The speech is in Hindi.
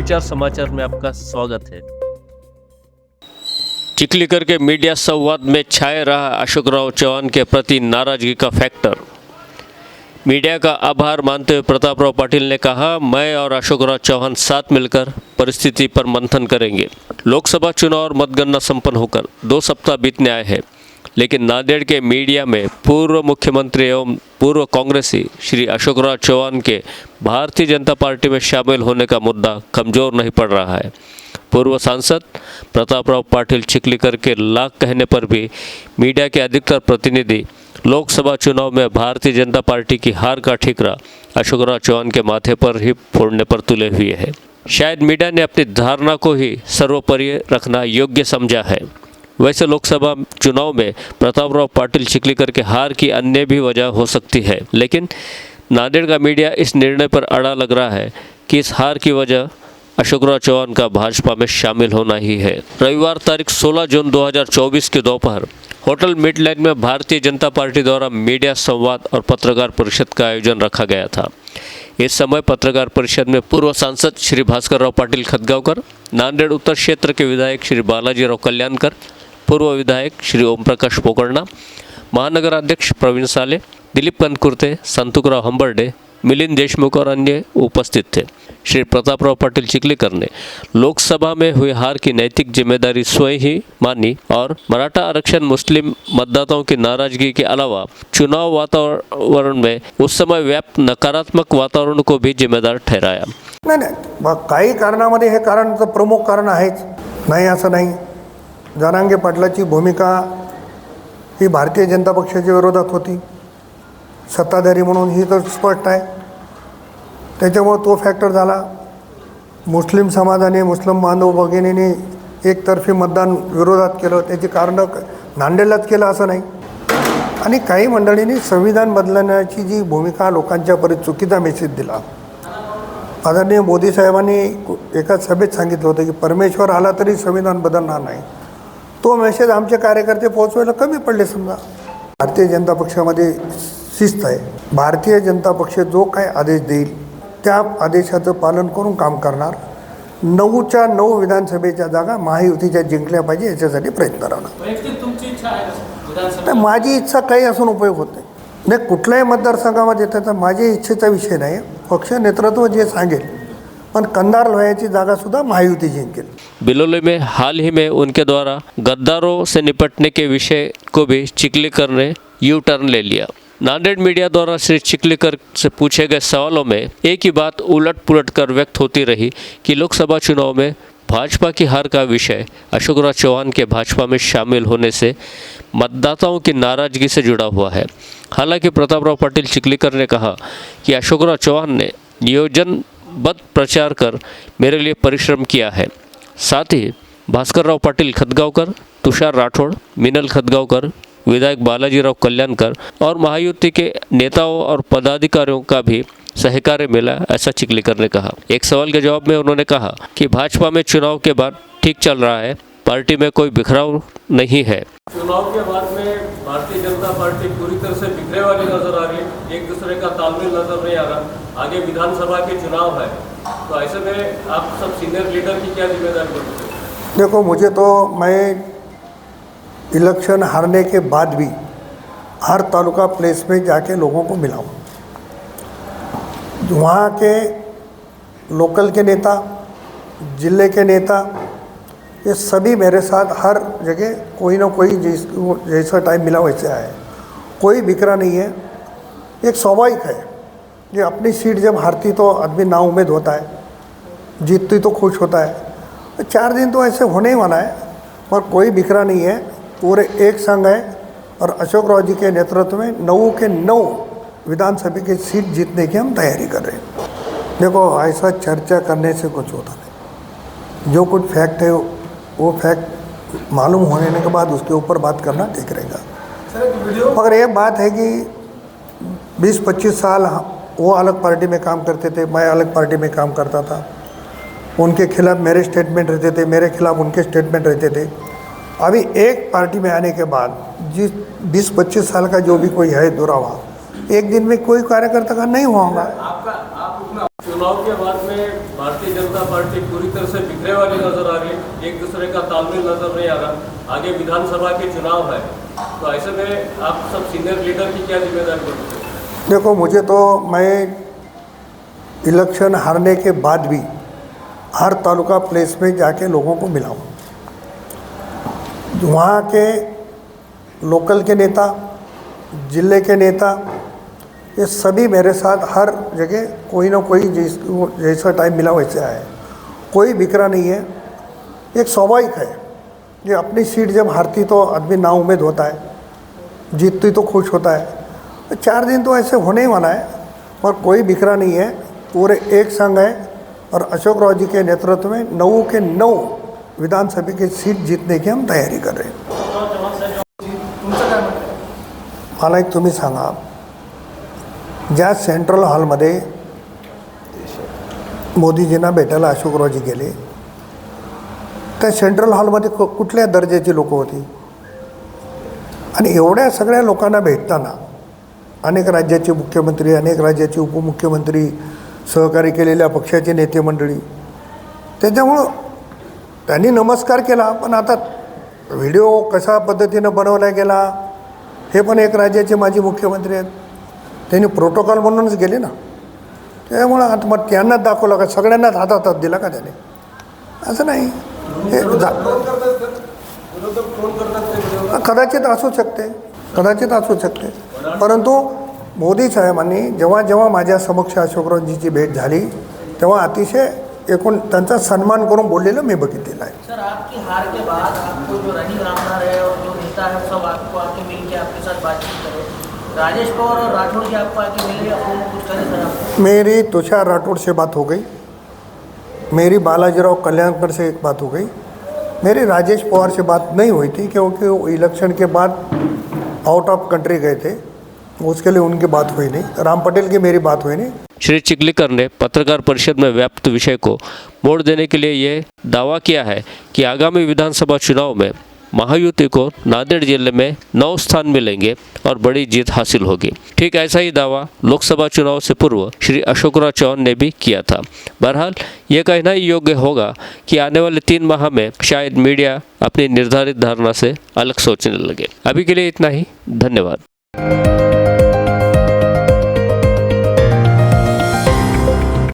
विचार समाचार में आपका स्वागत है। चिखलीकर के मीडिया संवाद में छाए रहा अशोकराव चौहान के प्रति नाराजगी का फैक्टर। मीडिया का आभार मानते हुए प्रतापराव पाटिल ने कहा, मैं और अशोकराव चौहान साथ मिलकर परिस्थिति पर मंथन करेंगे। लोकसभा चुनाव और मतगणना संपन्न होकर 2 सप्ताह बीतने आए हैं, लेकिन नांदेड़ के मीडिया में पूर्व मुख्यमंत्री एवं पूर्व कांग्रेसी श्री अशोकराव चौहान के भारतीय जनता पार्टी में शामिल होने का मुद्दा कमजोर नहीं पड़ रहा है। पूर्व सांसद प्रतापराव पाटिल चिखलीकर के लाख कहने पर भी मीडिया के अधिकतर प्रतिनिधि लोकसभा चुनाव में भारतीय जनता पार्टी की हार का ठिकरा अशोकराव चौहान के माथे पर ही फोड़ने पर तुले हुए हैं। शायद मीडिया ने अपनी धारणा को ही सर्वोपरि रखना योग्य समझा है। वैसे लोकसभा चुनाव में प्रतापराव पाटिल चिखलीकर के हार की अन्य भी वजह हो सकती है, लेकिन नांदेड़ का मीडिया इस निर्णय पर अड़ा लग रहा है कि इस हार की वजह अशोकराव चौहान का भाजपा में शामिल होना ही है। रविवार तारीख 16 जून 2024 के दोपहर होटल मिडलैंड में भारतीय जनता पार्टी द्वारा मीडिया संवाद और पत्रकार परिषद का आयोजन रखा गया था। इस समय पत्रकार परिषद में पूर्व सांसद श्री भास्कर राव पाटिल खदगांवकर, नांदेड़ उत्तर क्षेत्र के विधायक श्री बालाजी राव कल्याणकर, पूर्व विधायक श्री ओम प्रकाश पोकड़ना, महानगर अध्यक्ष प्रवीण साले, दिलीप कंदकुर्ते, संतुकराव हंबर्डे, मिलिंद देशमुख और अन्य उपस्थित थे। श्री प्रतापराव पाटिल चिखलीकर ने लोकसभा में हुई हार की नैतिक जिम्मेदारी स्वयं ही मानी और मराठा आरक्षण, मुस्लिम मतदाताओं की नाराजगी के अलावा चुनाव वातावरण में उस समय व्याप्त नकारात्मक वातावरण को भी जिम्मेदार ठहराया। नाही काही कारणामध्ये हे कारण तर प्रमुख कारण आहेच, नाही असं नाही। जरांगे पाटलाची भूमिका ही भारतीय जनता पक्षाच्या विरोधात होती, सत्ताधारी म्हणून ही तर स्पष्ट आहे। त्याच्यामुळे तो फॅक्टर झाला। मुस्लिम समाजाने, मुस्लिम बांधव भगिनींनी एकतर्फी मतदान विरोधात केलं, त्याची कारणं नांदेडलाच केलं असं नाही। आणि काही मंडळींनी संविधान बदलण्याची जी भूमिका लोकांच्यापर्यंत चुकीचा मेसेज दिला। आदरणीय मोदी साहेबांनी एका सभेत सांगितलं होतं की परमेश्वर आला तरी संविधान बदलणार नाही। तो मेसेज आमचे कार्यकर्ते पोहोचवायला कमी पडले। समजा भारतीय जनता पक्षामध्ये शिस्त आहे। भारतीय जनता पक्ष जो काय आदेश देईल त्या आदेशाचं पालन करून काम करणार। 9च्या 9 विधानसभेच्या जागा महायुतीच्या जिंकल्या पाहिजे याच्यासाठी प्रयत्न राहणार। माझी इच्छा काही असून उपयोग होत नाही। कुठल्याही मतदारसंघामध्ये त्याचा माझ्या इच्छेचा विषय नाही, पक्ष नेतृत्व जे सांगेल, पण कंधार लोह्याची जागा सुद्धा महायुती जिंकेल। बिलोली में हाल ही में उनके द्वारा गद्दारों से निपटने के विषय को भी चिखलीकर ने यू टर्न ले लिया। नांदेड़ मीडिया द्वारा श्री चिखलीकर से पूछे गए सवालों में एक ही बात उलट पुलट कर व्यक्त होती रही कि लोकसभा चुनाव में भाजपा की हार का विषय अशोकराव चौहान के भाजपा में शामिल होने से मतदाताओं की नाराजगी से जुड़ा हुआ है। हालांकि प्रतापराव पाटिल चिखलीकर ने कहा कि अशोकराव चौहान ने नियोजनबद्ध प्रचार कर मेरे लिए परिश्रम किया है। साथ ही भास्कर राव पाटिल खदगांवकर, तुषार राठौड़, मिनल खदगांवकर, विधायक बालाजी राव कल्याणकर और महायुति के नेताओं और पदाधिकारियों का भी सहकार्य मिला, ऐसा चिखलीकर ने कहा। एक सवाल के जवाब में उन्होंने कहा कि भाजपा में चुनाव के बाद ठीक चल रहा है, पार्टी में कोई बिखराव नहीं है। चुनाव के बाद में भारतीय जनता पार्टी पूरी तरह से बिखरे वाली नजर आ रही है, एक दूसरे का तालमेल नजर नहीं आ रहा। आगे विधानसभा के चुनाव है, तो ऐसे में आप सब सीनियर लीडर की क्या जिम्मेदारी बनती है? देखो, मुझे तो मैं इलेक्शन हारने के बाद भी हर तालुका प्लेस में जाके लोगों को मिला हूँ। वहाँ के लोकल के नेता, जिले के नेता, ये सभी मेरे साथ हर जगह कोई ना कोई जैसा टाइम मिला वैसे आए। कोई बिखरा नहीं है, एक स्वाभाविक है। ये अपनी सीट जब हारती तो आदमी नाउम्मीद होता है, जीतती तो खुश होता है। 4 दिन तो ऐसे होने ही वाला है, पर कोई बिखरा नहीं है। पूरे एक संघ है और अशोकराव जी के नेतृत्व में 9 के 9 विधानसभा की सीट जीतने की हम तैयारी कर रहे हैं। देखो, ऐसा चर्चा करने से कुछ होता नहीं। जो कुछ फैक्ट है वो फैक्ट मालूम होने के बाद उसके ऊपर बात करना ठीक रहेगा। मगर ये बात है कि 20-25 साल वो अलग पार्टी में काम करते थे, मैं अलग पार्टी में काम करता था। उनके खिलाफ मेरे स्टेटमेंट रहते थे, मेरे खिलाफ उनके स्टेटमेंट रहते थे। अभी एक पार्टी में आने के बाद जिस 20-25 साल का जो भी कोई है दुरावा, एक दिन में कोई कार्यकर्ता का नहीं हुआ होगा। चुनाव के बाद में भारतीय जनता पार्टी पूरी तरह से बिखरे वाली नजर आ रही है, एक दूसरे का तालमेल नजर नहीं आ रहा। आगे विधानसभा के चुनाव है, तो ऐसे में आप सब सीनियर लीडर की क्या जिम्मेदारी बनती है? देखो, मुझे तो मैं इलेक्शन हारने के बाद भी हर तालुका प्लेस में जाके लोगों को मिला हूँ। वहाँ के लोकल के नेता, जिले के नेता, ये सभी मेरे साथ हर जगह कोई ना कोई जैसा टाइम मिला वैसे आए। कोई बिखरा नहीं है, एक स्वाभाविक है। ये अपनी सीट जब हारती तो आदमी नाउम्मीद होता है, जीतती तो खुश होता है। 4 दिन तो ऐसे होने ही वाला है, और कोई बिखरा नहीं है, पूरे एक संघ है। और अशोक राव जी के नेतृत्व में 9 के 9 विधानसभा की सीट जीतने की हम तयारी कर रहे हैं। मला एक तुम्ही सांगा, ज्या सेंट्रल हॉलमध्ये मोदीजींना भेटायला अशोकरावजी गेले, त्या सेंट्रल हॉलमध्ये कुठल्या दर्जाची लोक होती? आणि एवढ्या सगळ्या लोकांना भेटताना अनेक राज्याचे मुख्यमंत्री, अनेक राज्याचे उपमुख्यमंत्री, सहकारी केलेल्या पक्षाचे नेते मंडळी, त्याच्यामुळं त्यांनी नमस्कार केला। पण आता व्हिडिओ कशा पद्धतीनं बनवला गेला, हे पण एक राज्याचे माजी मुख्यमंत्री आहेत, त्यांनी प्रोटोकॉल म्हणूनच गेले ना। त्यामुळं आता मग त्यांनाच दाखवलं का, सगळ्यांनाच हातात दिला का त्याने? असं नाही। हे कदाचित असू शकते, कदाचित असू शकते, परंतु मोदी साहेबांनी जेव्हा जेव्हा माझ्या समक्ष अशोकरावजीची भेट झाली तेव्हा अतिशय एकूण त्यांचा सन्मान करून बोललेलं मी बघितलेलं आहे। सर, आपकी हार के बाद आपको जो रनिंग आमदार है और जो नेता है सब आपको आके मिल के आपके साथ बातचीत करे। राजेश पवार और राठौड़ जी आपको आके मिले, आपको कुछ करे सर? आप मेरी तुषार राठौड़ से बात हो गई, मेरी बालाजीराव कल्याणकर से एक बात हो गई, मेरी राजेश पवार से बात नहीं हुई थी, क्योंकि वो इलेक्शन के बाद आउट ऑफ कंट्री गए थे, उसके लिए उनकी बात हुई नहीं। राम पटेल की मेरी बात हुई नहीं। श्री चिखलीकर ने पत्रकार परिषद में व्याप्त विषय को मोड़ देने के लिए ये दावा किया है कि आगामी विधानसभा चुनाव में महायुति को नांदेड़ जिले में 9 स्थान मिलेंगे और बड़ी जीत हासिल होगी। ठीक ऐसा ही दावा लोकसभा चुनाव से पूर्व श्री अशोकराव चौहान ने भी किया था। बहरहाल ये कहना ही योग्य होगा कि आने वाले 3 माह में शायद मीडिया अपनी निर्धारित धारणा से अलग सोचने लगे। अभी के लिए इतना ही, धन्यवाद।